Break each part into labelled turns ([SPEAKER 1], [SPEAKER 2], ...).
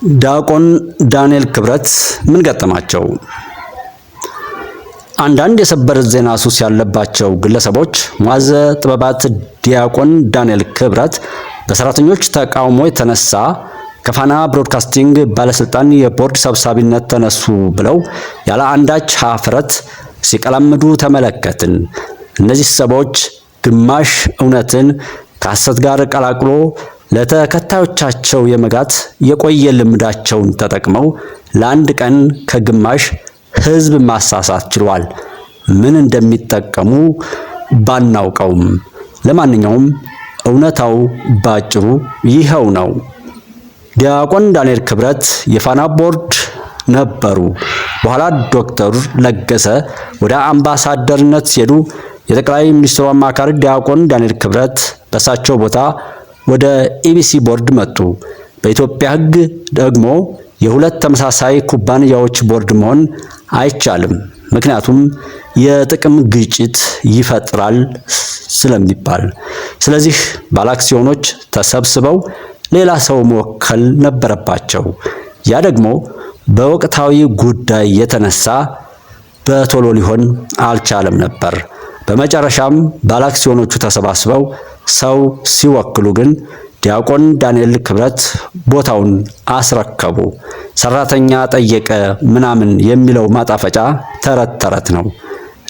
[SPEAKER 1] ዲያቆን ዳንኤል ክብረት ምን ገጠማቸው? አንዳንድ የሰበር ዜና ሱስ ያለባቸው ግለሰቦች ሙዓዘ ጥበባት ዲያቆን ዳንኤል ክብረት በሰራተኞች ተቃውሞ የተነሳ ከፋና ብሮድካስቲንግ ባለስልጣን የቦርድ ሰብሳቢነት ተነሱ ብለው ያለ አንዳች ሀፍረት ሲቀላምዱ ተመለከትን። እነዚህ ሰዎች ግማሽ እውነትን ከሐሰት ጋር ቀላቅሎ ለተከታዮቻቸው የመጋት የቆየ ልምዳቸውን ተጠቅመው ለአንድ ቀን ከግማሽ ህዝብ ማሳሳት ችሏል። ምን እንደሚጠቀሙ ባናውቀውም ለማንኛውም እውነታው ባጭሩ ይኸው ነው። ዲያቆን ዳንኤል ክብረት የፋና ቦርድ ነበሩ። በኋላ ዶክተር ለገሰ ወደ አምባሳደርነት ሲሄዱ የጠቅላይ ሚኒስትሩ አማካሪ ዲያቆን ዳንኤል ክብረት በሳቸው ቦታ ወደ ኢቢሲ ቦርድ መጡ። በኢትዮጵያ ሕግ ደግሞ የሁለት ተመሳሳይ ኩባንያዎች ቦርድ መሆን አይቻልም፣ ምክንያቱም የጥቅም ግጭት ይፈጥራል ስለሚባል። ስለዚህ ባለአክሲዮኖች ተሰብስበው ሌላ ሰው መወከል ነበረባቸው። ያ ደግሞ በወቅታዊ ጉዳይ የተነሳ በቶሎ ሊሆን አልቻለም ነበር። በመጨረሻም ባለአክሲዮኖቹ ተሰባስበው ሰው ሲወክሉ ግን ዲያቆን ዳንኤል ክብረት ቦታውን አስረከቡ። ሰራተኛ ጠየቀ ምናምን የሚለው ማጣፈጫ ተረት ተረት ነው።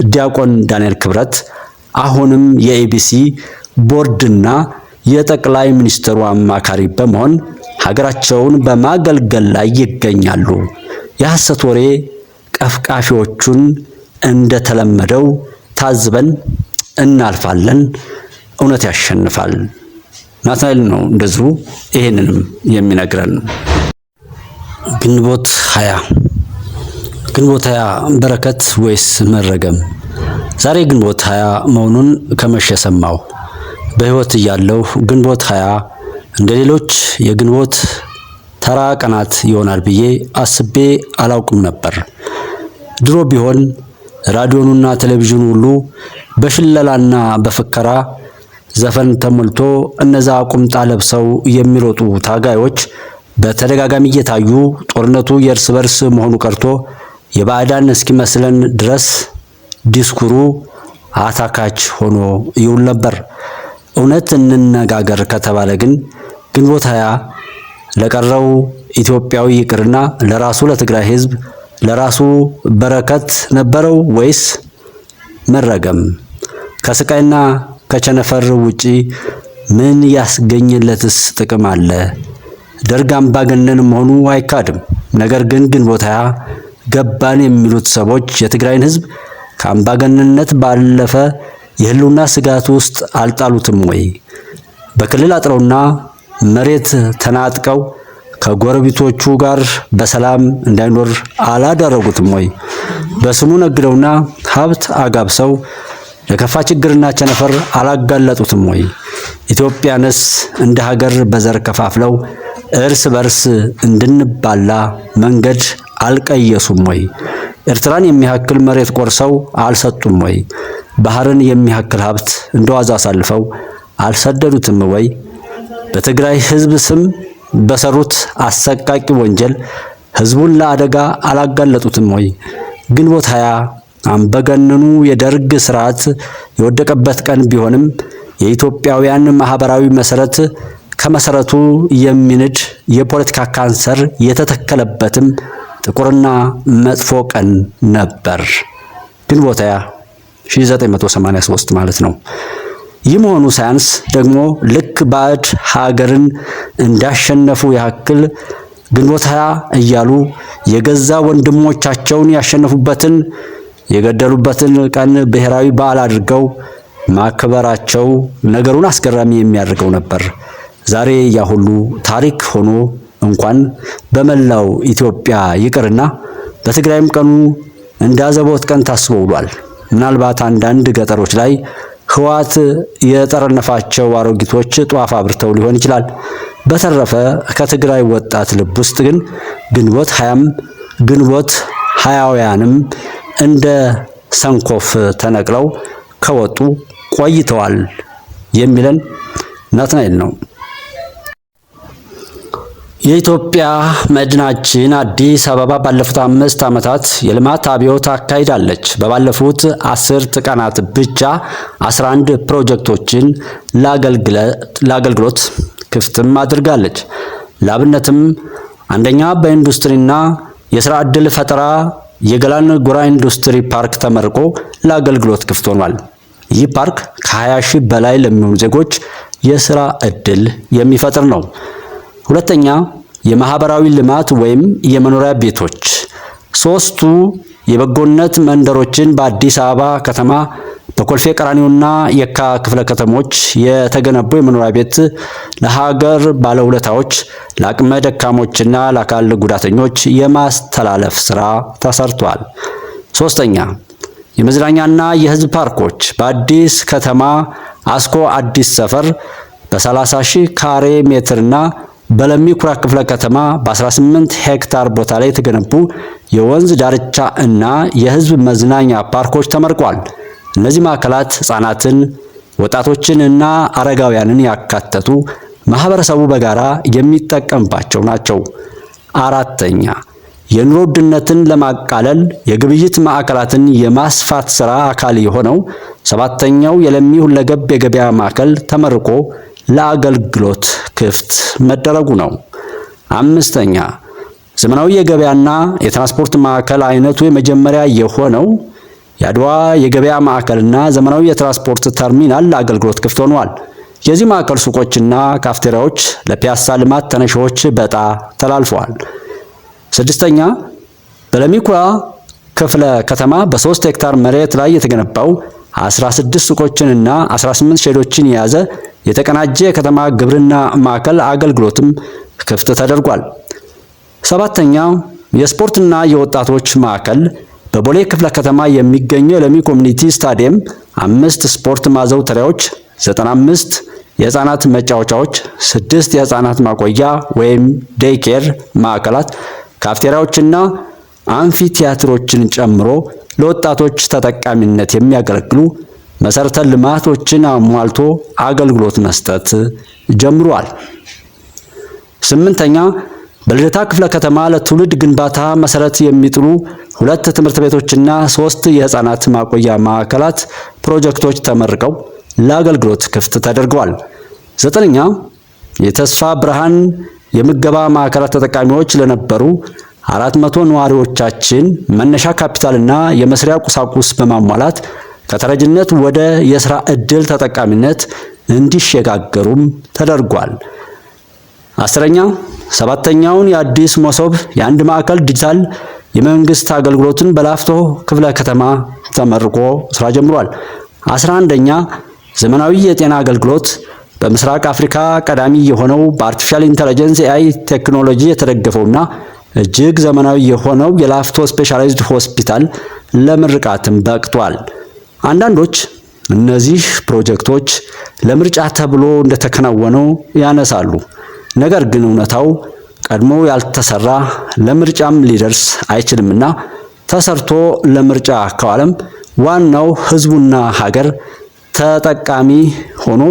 [SPEAKER 1] ዲያቆን ዳንኤል ክብረት አሁንም የኢቢሲ ቦርድና የጠቅላይ ሚኒስትሩ አማካሪ በመሆን ሀገራቸውን በማገልገል ላይ ይገኛሉ። የሐሰት ወሬ ቀፍቃፊዎቹን እንደተለመደው ታዝበን እናልፋለን። እውነት ያሸንፋል። ናትናኤል ነው እንደዚሁ ይሄንንም የሚነግረን። ግንቦት 20 በረከት ወይስ መረገም? ዛሬ ግንቦት 20 መሆኑን ከመሸ ሰማሁ። በህይወት እያለሁ ግንቦት 20 እንደሌሎች የግንቦት ተራ ቀናት ይሆናል ብዬ አስቤ አላውቅም ነበር። ድሮ ቢሆን ራዲዮኑና ቴሌቪዥኑ ሁሉ በሽለላና በፍከራ ዘፈን ተሞልቶ እነዛ ቁምጣ ለብሰው የሚሮጡ ታጋዮች በተደጋጋሚ እየታዩ ጦርነቱ የእርስ በርስ መሆኑ ቀርቶ የባዕዳን እስኪመስለን ድረስ ዲስኩሩ አታካች ሆኖ ይውል ነበር። እውነት እንነጋገር ከተባለ ግን ግንቦት 20 ለቀረው ኢትዮጵያዊ ይቅርና ለራሱ ለትግራይ ህዝብ ለራሱ በረከት ነበረው ወይስ መረገም? ከስቃይና ከቸነፈር ውጪ ምን ያስገኘለትስ ጥቅም አለ? ደርግ አምባገነን መሆኑ አይካድም። ነገር ግን ግንቦት 20 ገባን የሚሉት ሰዎች የትግራይን ህዝብ ከአምባገነንነት ባለፈ የህልውና ስጋት ውስጥ አልጣሉትም ወይ? በክልል አጥረውና መሬት ተናጥቀው ከጎረቤቶቹ ጋር በሰላም እንዳይኖር አላደረጉትም ወይ? በስሙ ነግደውና ሀብት አጋብሰው ለከፋ ችግርና ቸነፈር አላጋለጡትም ወይ? ኢትዮጵያንስ እንደ ሀገር በዘር ከፋፍለው እርስ በርስ እንድንባላ መንገድ አልቀየሱም ወይ? ኤርትራን የሚያክል መሬት ቆርሰው አልሰጡም ወይ? ባህርን የሚያክል ሀብት እንደዋዛ አሳልፈው አልሰደዱትም ወይ? በትግራይ ህዝብ ስም በሰሩት አሰቃቂ ወንጀል ህዝቡን ለአደጋ አላጋለጡትም ወይ? ግንቦት 20 አምባገነኑ የደርግ ስርዓት የወደቀበት ቀን ቢሆንም የኢትዮጵያውያን ማህበራዊ መሰረት ከመሰረቱ የሚንድ የፖለቲካ ካንሰር የተተከለበትም ጥቁርና መጥፎ ቀን ነበር። ግንቦት 20 1983 ማለት ነው። ይህ መሆኑ ሳያንስ ደግሞ ልክ ባዕድ ሀገርን እንዳሸነፉ ያክል ግንቦት 20 እያሉ የገዛ ወንድሞቻቸውን ያሸነፉበትን የገደሉበትን ቀን ብሔራዊ በዓል አድርገው ማክበራቸው ነገሩን አስገራሚ የሚያደርገው ነበር። ዛሬ ያ ሁሉ ታሪክ ሆኖ እንኳን በመላው ኢትዮጵያ ይቅርና በትግራይም ቀኑ እንዳዘቦት ቀን ታስቦ ውሏል። ምናልባት አንዳንድ ገጠሮች ላይ ህዋት የጠረነፋቸው አሮጊቶች ጧፍ አብርተው ሊሆን ይችላል። በተረፈ ከትግራይ ወጣት ልብ ውስጥ ግን ግንቦት 20ም ግንቦት 20ያንም እንደ ሰንኮፍ ተነቅለው ከወጡ ቆይተዋል የሚለን ናትናኤል ነው። የኢትዮጵያ መዲናችን አዲስ አበባ ባለፉት 5 ዓመታት የልማት አብዮት አካሂዳለች። በባለፉት 10 ቀናት ብቻ 11 ፕሮጀክቶችን ለአገልግሎት ክፍትም አድርጋለች። ለአብነትም አንደኛ በኢንዱስትሪና የሥራ ዕድል ፈጠራ የገላን ጎራ ኢንዱስትሪ ፓርክ ተመርቆ ለአገልግሎት ክፍት ሆኗል። ይህ ፓርክ ከ20 ሺህ በላይ ለሚሆኑ ዜጎች የሥራ ዕድል የሚፈጥር ነው። ሁለተኛ የማህበራዊ ልማት ወይም የመኖሪያ ቤቶች 3ቱ የበጎነት መንደሮችን በአዲስ አበባ ከተማ በኮልፌ ቀራኒዮና የካ ክፍለ ከተሞች የተገነቡ የመኖሪያ ቤት ለሀገር ባለውለታዎች፣ ለአቅመ ደካሞችና ለአካል ጉዳተኞች የማስተላለፍ ስራ ተሰርቷል። ሶስተኛ የመዝናኛና የህዝብ ፓርኮች በአዲስ ከተማ አስኮ አዲስ ሰፈር በ30 ሺህ ካሬ ሜትርና በለሚ ኩራ ክፍለ ከተማ በ18 ሄክታር ቦታ ላይ የተገነቡ የወንዝ ዳርቻ እና የህዝብ መዝናኛ ፓርኮች ተመርቀዋል። እነዚህ ማዕከላት ህፃናትን፣ ወጣቶችን እና አረጋውያንን ያካተቱ ማህበረሰቡ በጋራ የሚጠቀምባቸው ናቸው። አራተኛ የኑሮ ውድነትን ለማቃለል የግብይት ማዕከላትን የማስፋት ስራ አካል የሆነው 7ኛው የለሚ ሁለገብ የገበያ ማዕከል ተመርቆ ለአገልግሎት ክፍት መደረጉ ነው። 5ኛ ዘመናዊ የገበያና የትራንስፖርት ማዕከል አይነቱ የመጀመሪያ የሆነው የአድዋ የገበያ ማዕከልና ዘመናዊ የትራንስፖርት ተርሚናል ለአገልግሎት ክፍት ሆነዋል። የዚህ ማዕከል ሱቆችና ካፍቴሪያዎች ለፒያሳ ልማት ተነሺዎች በዕጣ ተላልፈዋል። 6ኛ በለሚ ኩራ ክፍለ ከተማ በ3 ሄክታር መሬት ላይ የተገነባው 16 ሱቆችንና 18 ሼዶችን የያዘ የተቀናጀ የከተማ ግብርና ማዕከል አገልግሎትም ክፍት ተደርጓል። 7ኛ የስፖርትና የወጣቶች ማዕከል በቦሌ ክፍለ ከተማ የሚገኘው የለሚ ኮሚኒቲ ስታዲየም 5 ስፖርት ማዘውተሪያዎች፣ 95 የህፃናት መጫወቻዎች፣ 6 የህፃናት ማቆያ ወይም ዴይኬር ማዕከላት፣ ካፍቴሪያዎችና አምፊቲያትሮችን ጨምሮ ለወጣቶች ተጠቃሚነት የሚያገለግሉ መሰረተ ልማቶችን አሟልቶ አገልግሎት መስጠት ጀምሯል። 8ኛ በልደታ ክፍለ ከተማ ለትውልድ ግንባታ መሰረት የሚጥሉ 2 ትምህርት ቤቶችና 3 የህፃናት ማቆያ ማዕከላት ፕሮጀክቶች ተመርቀው ለአገልግሎት ክፍት ተደርገዋል። 9ኛ የተስፋ ብርሃን የምገባ ማዕከላት ተጠቃሚዎች ለነበሩ 400 ነዋሪዎቻችን መነሻ ካፒታልና የመስሪያ ቁሳቁስ በማሟላት ከተረጅነት ወደ የሥራ ዕድል ተጠቃሚነት እንዲሸጋገሩም ተደርጓል። 10ኛ 7ኛውን የአዲስ መሶብ የአንድ ማዕከል ዲጂታል የመንግስት አገልግሎትን በላፍቶ ክፍለ ከተማ ተመርቆ ስራ ጀምሯል። 11ኛ ዘመናዊ የጤና አገልግሎት በምስራቅ አፍሪካ ቀዳሚ የሆነው በአርቲፊሻል ኢንተለጀንስ ኤአይ ቴክኖሎጂ የተደገፈውና እጅግ ዘመናዊ የሆነው የላፍቶ ስፔሻላይዝድ ሆስፒታል ለምርቃትም በቅቷል። አንዳንዶች እነዚህ ፕሮጀክቶች ለምርጫ ተብሎ እንደተከናወነው ያነሳሉ። ነገር ግን እውነታው ቀድሞ ያልተሰራ ለምርጫም ሊደርስ አይችልምና ተሰርቶ ለምርጫ ከዋለም ዋናው ህዝቡና ሀገር ተጠቃሚ ሆኖ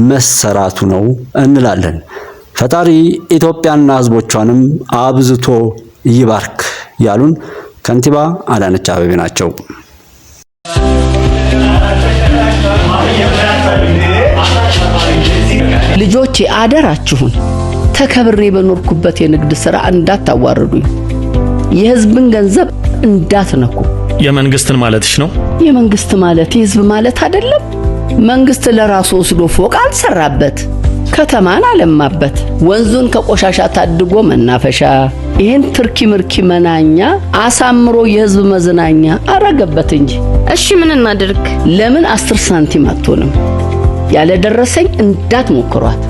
[SPEAKER 1] መሰራቱ ነው እንላለን። ፈጣሪ ኢትዮጵያና ህዝቦቿንም አብዝቶ ይባርክ ያሉን ከንቲባ አዳነች አቤቤ ናቸው።
[SPEAKER 2] ልጆቼ አደራችሁን ተከብሬ በኖርኩበት የንግድ ሥራ እንዳታዋርዱኝ፣ የህዝብን ገንዘብ እንዳትነኩ።
[SPEAKER 3] የመንግስትን ማለትሽ ነው?
[SPEAKER 2] የመንግስት ማለት የህዝብ ማለት አይደለም። መንግስት ለራሱ ወስዶ ፎቅ አልሰራበት፣ ከተማን አለማበት፣ ወንዙን ከቆሻሻ ታድጎ መናፈሻ፣ ይህን ትርኪ ምርኪ መናኛ አሳምሮ የህዝብ መዝናኛ አረገበት እንጂ።
[SPEAKER 4] እሺ ምን እናድርግ?
[SPEAKER 2] ለምን 10 ሳንቲም አትሆንም? ያለ ደረሰኝ እንዳትሞክሯት።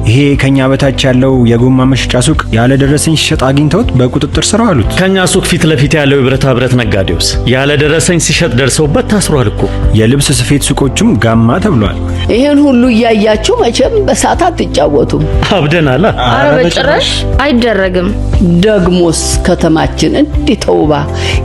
[SPEAKER 5] ይሄ ከኛ በታች ያለው የጎማ መሸጫ ሱቅ ያለ ደረሰኝ ሲሸጥ አግኝተውት በቁጥጥር ስር አሉት።
[SPEAKER 3] ከኛ ሱቅ ፊት ለፊት ያለው የብረታ ብረት ነጋዴውስ ያለ ደረሰኝ ሲሸጥ ደርሰውበት ታስሯል እኮ።
[SPEAKER 5] የልብስ ስፌት ሱቆችም ጋማ ተብሏል።
[SPEAKER 2] ይሄን ሁሉ እያያችሁ መቼም በሳት አትጫወቱም።
[SPEAKER 3] አብደናላ።
[SPEAKER 4] ኧረ በጭራሽ አይደረግም።
[SPEAKER 2] ደግሞስ ከተማችን እንዴት ተውባ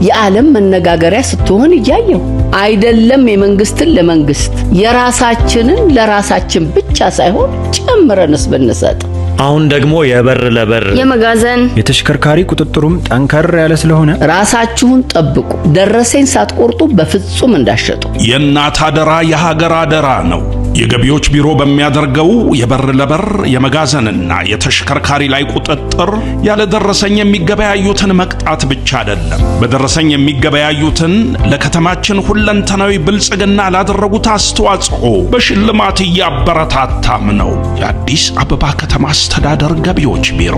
[SPEAKER 2] የዓለም መነጋገሪያ ስትሆን እያየው አይደለም። የመንግስትን ለመንግስት የራሳችንን ለራሳችን ብቻ ሳይሆን ጨምረንስ ብንሰጥ
[SPEAKER 3] አሁን ደግሞ የበር ለበር
[SPEAKER 4] የመጋዘን
[SPEAKER 5] የተሽከርካሪ ቁጥጥሩም ጠንከር ያለ ስለሆነ
[SPEAKER 2] ራሳችሁን ጠብቁ። ደረሰኝ ሳትቆርጡ በፍጹም እንዳሸጡ።
[SPEAKER 6] የእናት አደራ የሀገር አደራ ነው። የገቢዎች ቢሮ በሚያደርገው የበር ለበር የመጋዘንና የተሽከርካሪ ላይ ቁጥጥር ያለ ደረሰኝ የሚገበያዩትን መቅጣት ብቻ አይደለም፣ በደረሰኝ የሚገበያዩትን ለከተማችን ሁለንተናዊ ብልጽግና ላደረጉት አስተዋጽኦ በሽልማት እያበረታታም ነው። የአዲስ አበባ ከተማ አስተዳደር ገቢዎች ቢሮ